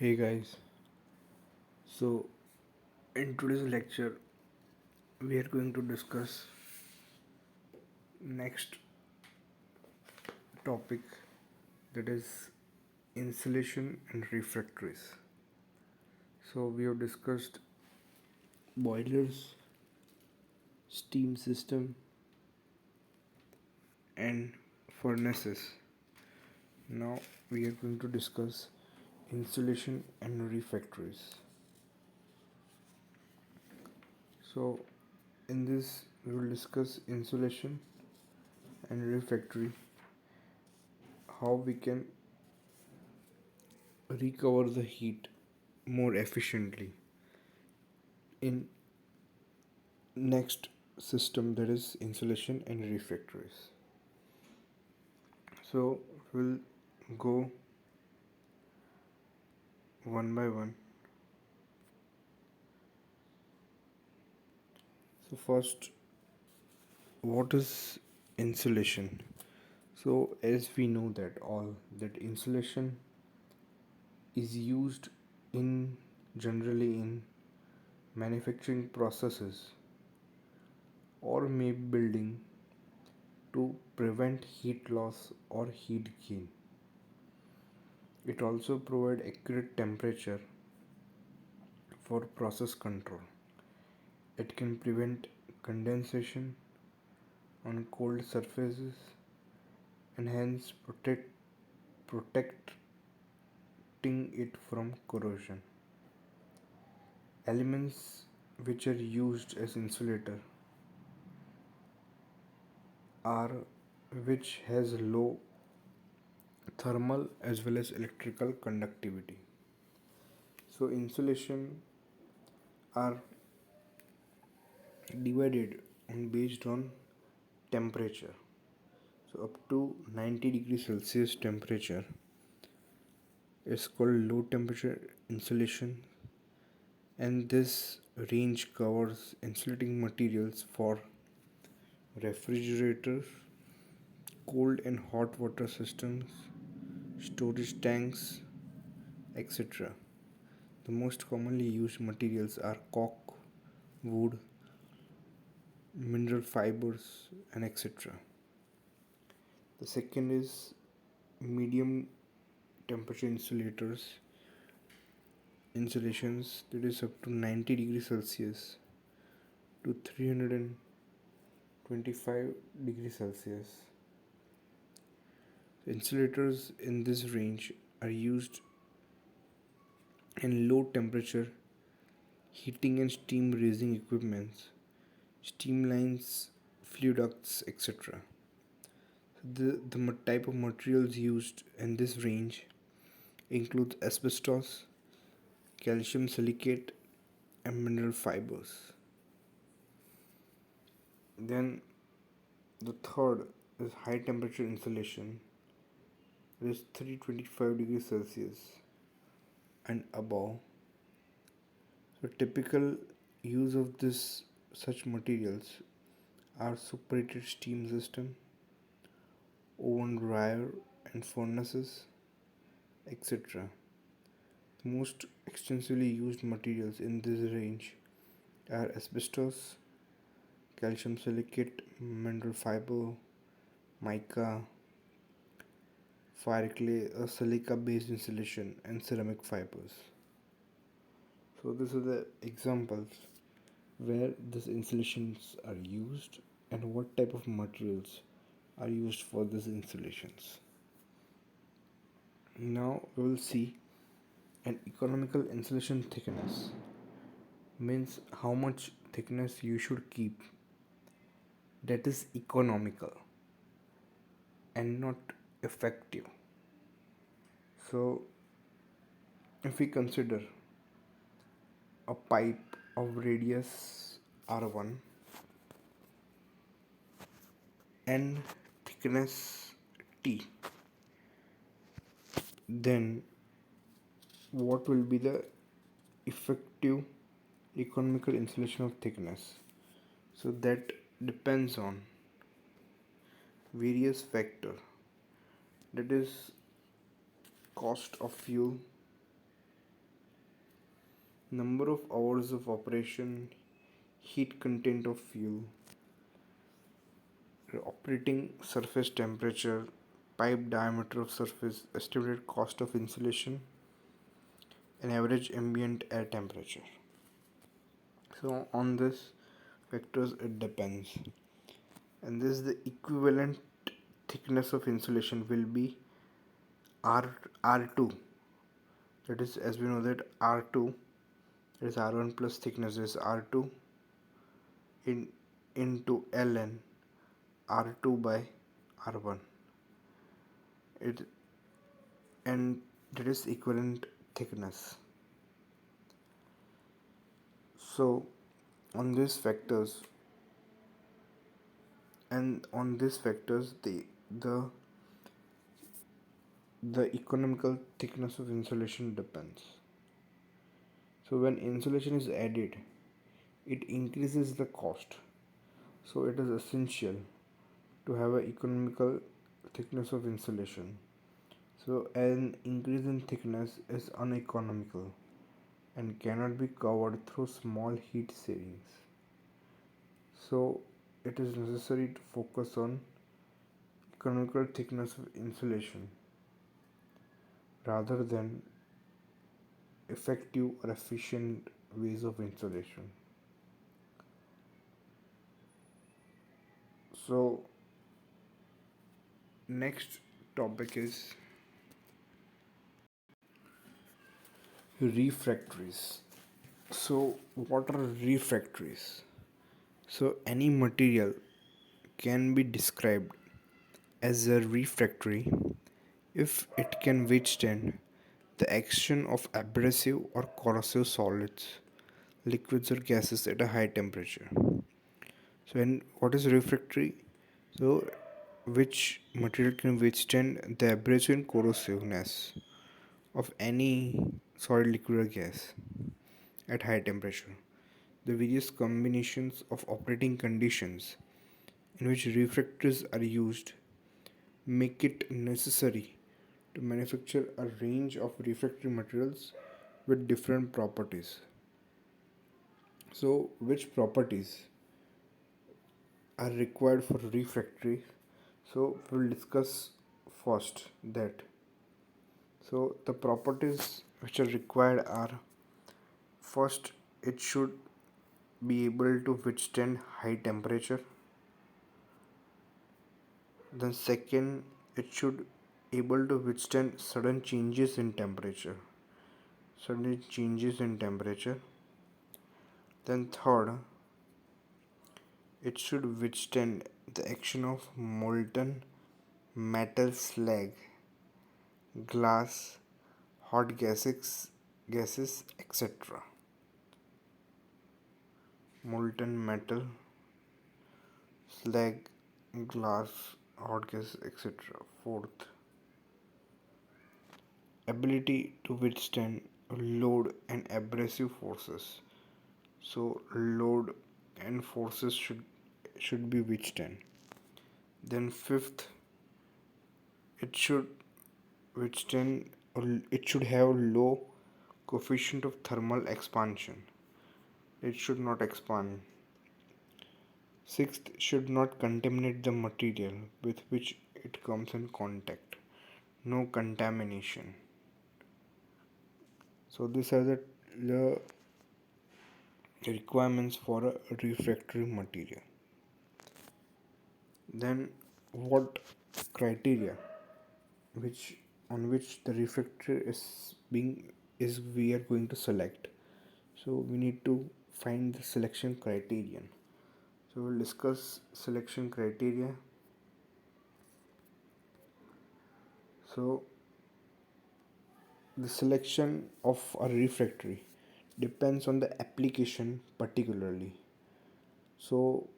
Hey guys, so in today's lecture, we are going to discuss next topic, that is insulation and refractories. So we have discussed boilers, steam system, and furnaces. Now we are going to discuss insulation and refractories. So in this we will discuss insulation and refractory, how we can recover the heat more efficiently in next system, that is insulation and refractories. So we'll go one by one. So first, what is insulation? So as we know that all that insulation is used in generally in manufacturing processes or maybe building to prevent heat loss or heat gain. It also provides accurate temperature for process control. It can prevent condensation on cold surfaces and hence protecting it from corrosion. Elements which are used as insulator are which has low thermal as well as electrical conductivity. So insulation are divided on based on temperature. So up to 90 degrees Celsius temperature is called low temperature insulation, and this range covers insulating materials for refrigerators, cold and hot water systems, storage tanks, etc. The most commonly used materials are cork, wood, mineral fibers, and etc. The second is medium temperature insulations, that is up to 90 degrees Celsius to 325 degrees Celsius. Insulators in this range are used in low temperature heating and steam raising equipments, steam lines, fluid ducts, etc. The type of materials used in this range includes asbestos, calcium silicate, and mineral fibers. Then the third is high temperature insulation. It is 325 degrees Celsius and above. So typical use of this such materials are superheated steam system, oven dryer and furnaces, etc. The most extensively used materials in this range are asbestos, calcium silicate, mineral fiber, mica, fire clay, a silica based insulation, and ceramic fibers. So these are the examples where these insulations are used and what type of materials are used for these insulations. Now we will see an economical insulation thickness, means how much thickness you should keep, that is economical and not effective. So if we consider a pipe of radius r1 and thickness t, then what will be the effective economical insulation of thickness? So that depends on various factor, that is cost of fuel, number of hours of operation, heat content of fuel, operating surface temperature, pipe diameter of surface, estimated cost of insulation, and average ambient air temperature. So on this factors it depends, and this is the equivalent thickness of insulation will be R2. That is, as we know that R2 is R1 plus thickness is R2 in into ln R2 by R1. It and that is equivalent thickness. So on these factors the the economical thickness of insulation depends. So when insulation is added, it increases the cost. So it is essential to have an economical thickness of insulation. So an increase in thickness is uneconomical and cannot be covered through small heat savings. So it is necessary to focus on economical thickness of insulation rather than effective or efficient ways of insulation. So next topic is refractories. So what are refractories? So any material can be described as a refractory if it can withstand the action of abrasive or corrosive solids, liquids or gases at a high temperature. So and what is refractory? So which material can withstand the abrasive and corrosiveness of any solid, liquid or gas at high temperature. The various combinations of operating conditions in which refractories are used make it necessary to manufacture a range of refractory materials with different properties. So, which properties are required for refractory? So, we'll discuss first that. So, the properties which are required are first, it should be able to withstand high temperature. Then second, it should able to withstand sudden changes in temperature. Sudden changes in temperature. Then third, it should withstand the action of molten metal slag, glass, hot gases, etc. Molten metal, slag, glass, hot gas, etc. Fourth, ability to withstand load and abrasive forces. So load and forces should be withstand. Then fifth, it should withstand or it should have low coefficient of thermal expansion. It should not expand. Sixth, should not contaminate the material with which it comes in contact. No contamination. So these are the requirements for a refractory material. Then what criteria which on which the refractory is we are going to select. So we need to find the selection criterion. So we'll discuss selection criteria. So the selection of a refractory depends on the application particularly. So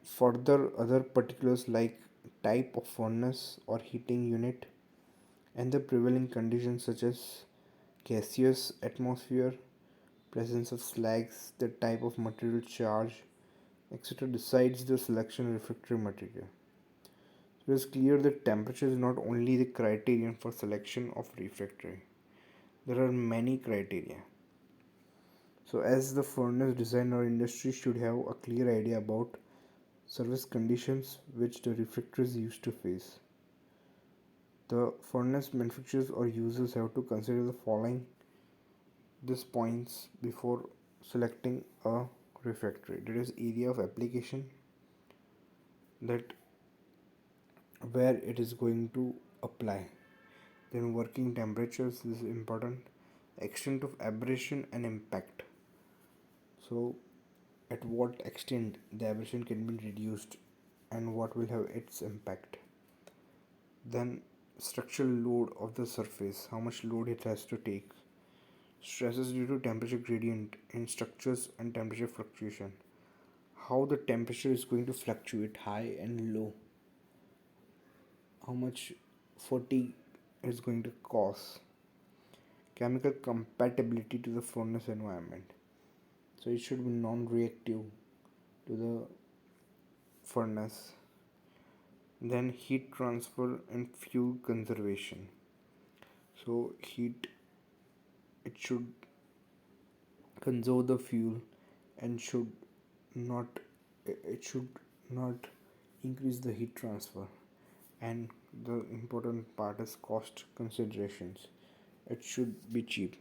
further other particulars like type of furnace or heating unit and the prevailing conditions such as gaseous atmosphere, presence of slags, the type of material charge, etc. decides the selection of refractory material. So it is clear that temperature is not only the criterion for selection of refractory. There are many criteria. So as the furnace designer, industry should have a clear idea about service conditions which the refractories used to face. The furnace manufacturers or users have to consider the following these points before selecting a refractory. There is area of application, that where it is going to apply. Then working temperatures, this is important. Extent of abrasion and impact. So at what extent the abrasion can be reduced and what will have its impact. Then structural load of the surface, how much load it has to take. Stresses due to temperature gradient in structures and temperature fluctuation. How the temperature is going to fluctuate, high and low. How much fatigue is going to cause. Chemical compatibility to the furnace environment. So it should be non-reactive to the furnace. Then heat transfer and fuel conservation. So heat, it should conserve the fuel and should not, it should not increase the heat transfer. And the important part is cost considerations. It should be cheap.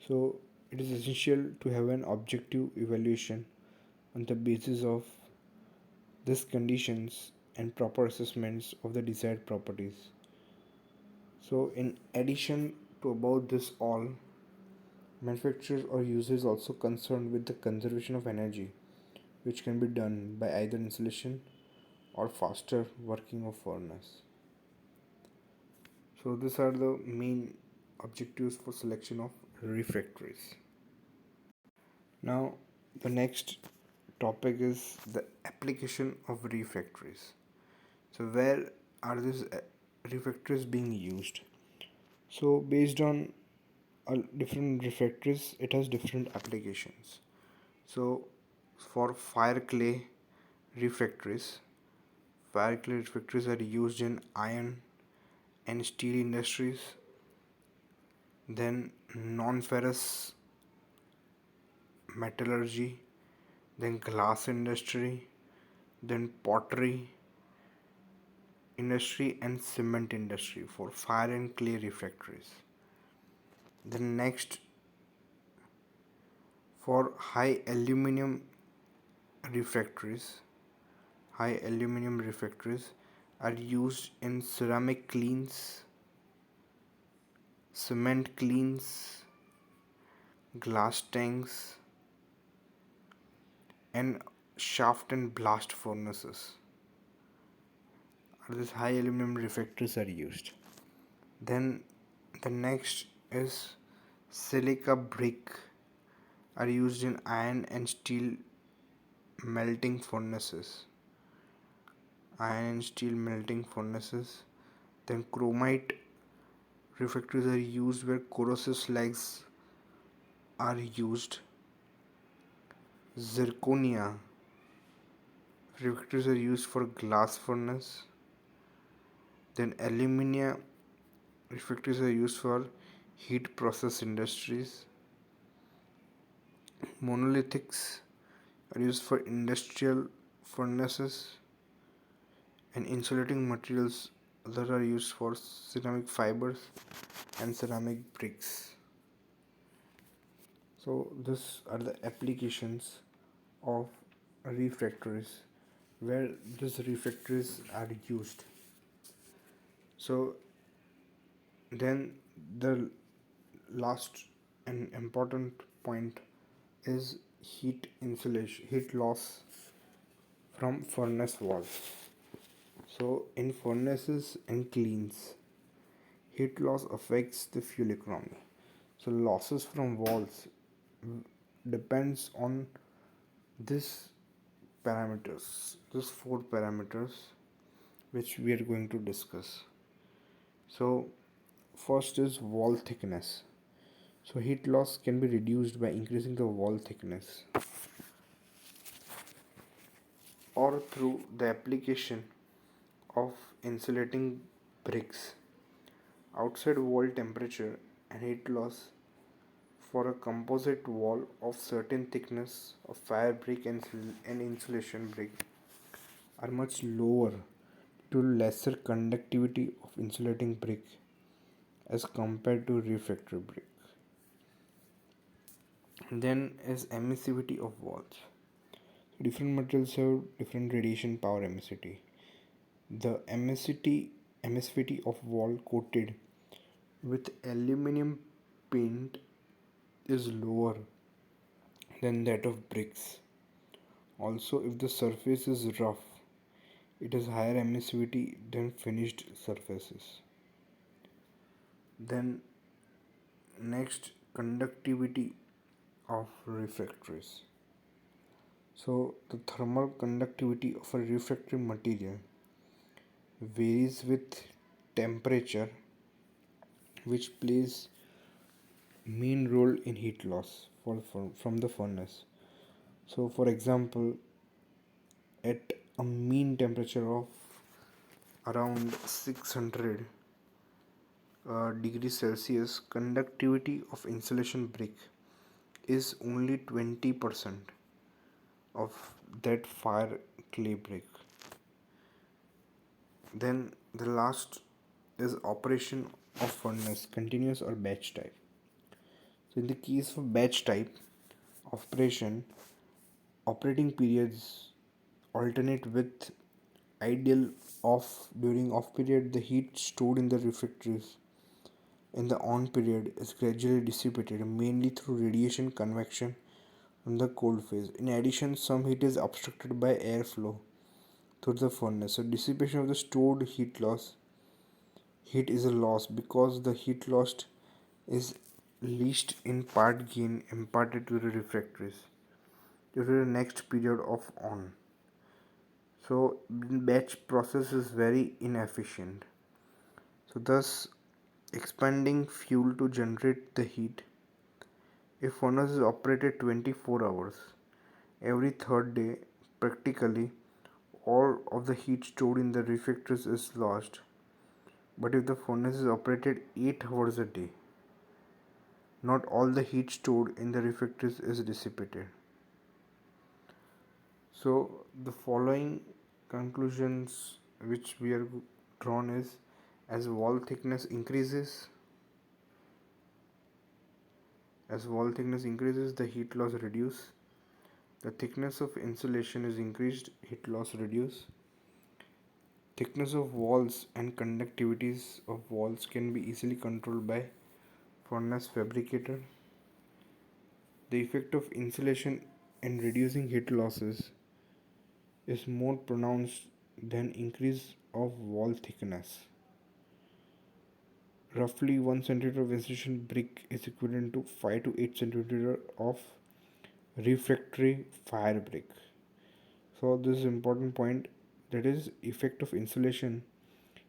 So it is essential to have an objective evaluation on the basis of these conditions and proper assessments of the desired properties. So in addition to about this all, manufacturers or users also concerned with the conservation of energy, which can be done by either insulation or faster working of furnace. So these are the main objectives for selection of refractories. Now the next topic is the application of refractories. So where are these refractories being used? So based on different refractories, it has different applications. So for refractories, fire clay refractories are used in iron and steel industries. Then non-ferrous metallurgy, then glass industry, then pottery industry and cement industry for fire and clay refractories. Then next, for refractories, high aluminum refractories are used in ceramic cleans, cement cleans, glass tanks, and shaft and blast furnaces. These high aluminum refractories are used. Then the next is silica brick are used in iron and steel melting furnaces. Iron and steel melting furnaces. Then chromite refractories are used where corrosive slags are used. Zirconia refractories are used for glass furnace. Then alumina refractories are used for heat process industries. Monolithics are used for industrial furnaces, and insulating materials that are used for ceramic fibers and ceramic bricks. So these are the applications of refractories where these refractories are used. So then the last and important point is heat loss from furnace walls. So in furnaces and kilns, heat loss affects the fuel economy. So losses from walls depends on this these four parameters which we are going to discuss. So first is wall thickness. So heat loss can be reduced by increasing the wall thickness or through the application of insulating bricks. Outside wall temperature and heat loss For a composite wall of certain thickness, a fire brick and insulation brick are much lower to lesser conductivity of insulating brick as compared to refractory brick. Then is emissivity of walls. Different materials have different radiation power emissivity. The emissivity of wall coated with aluminum paint is lower than that of bricks. Also, if the surface is rough, it has higher emissivity than finished surfaces. Then next, conductivity of refractories. So the thermal conductivity of a refractory material varies with temperature, which plays main role in heat loss from the furnace. So for example, at a mean temperature of around 600 degrees Celsius, conductivity of insulation brick is only 20% of that fire clay brick. Then the last is operation of furnace, continuous or batch type. So in the case of batch type operation, operating periods alternate with ideal off. During off period, the heat stored in the refractories in the on period is gradually dissipated mainly through radiation convection from the cold phase. In addition, some heat is obstructed by airflow through the furnace. So dissipation of the stored heat is a loss because the heat lost is least in part gain imparted to the refractories during the next period of on. So batch process is very inefficient. So thus expanding fuel to generate the heat. If furnace is operated 24 hours, every third day practically all of the heat stored in the refractories is lost. But if the furnace is operated 8 hours a day, not all the heat stored in the refractories is dissipated. So the following conclusions which we are drawn is, as wall thickness increases, the heat loss reduce. The thickness of insulation is increased, heat loss reduce. Thickness of walls and conductivities of walls can be easily controlled by furnace fabricator. The effect of insulation in reducing heat losses is more pronounced than increase of wall thickness. Roughly 1 centimeter of insulation brick is equivalent to 5 to 8 centimeter of refractory fire brick. So this is important point, that is effect of insulation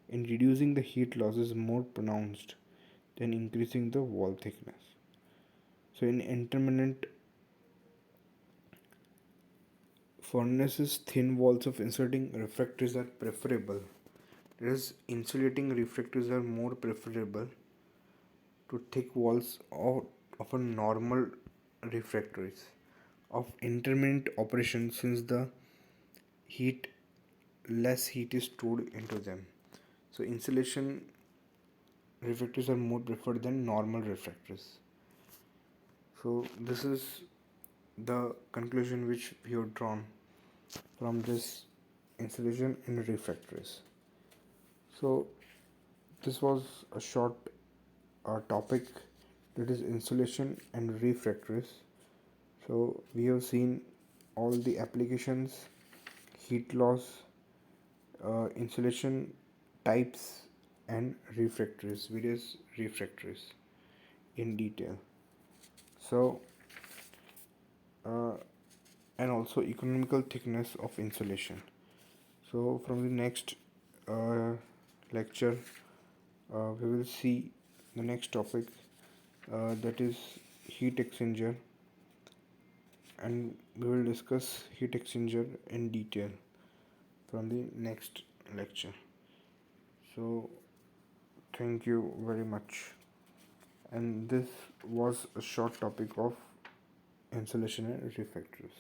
in reducing the heat loss is more pronounced than increasing the wall thickness. So in intermittent furnaces, thin walls of insulating refractories are preferable. Whereas insulating refractories are more preferable to thick walls of a normal refractories of intermittent operation, since the heat less heat is stored into them. So insulation refractories are more preferred than normal refractories. So this is the conclusion which we have drawn from this insulation in refractories. So this was a short topic, that is insulation and refractories. So we have seen all the applications, heat loss, insulation types, and various refractories in detail. So uh, and also economical thickness of insulation. So from the next uh, lecture, we will see the next topic, that is heat exchanger, and we will discuss heat exchanger in detail from the next lecture. So thank you very much. And this was a short topic of insulation and refractories.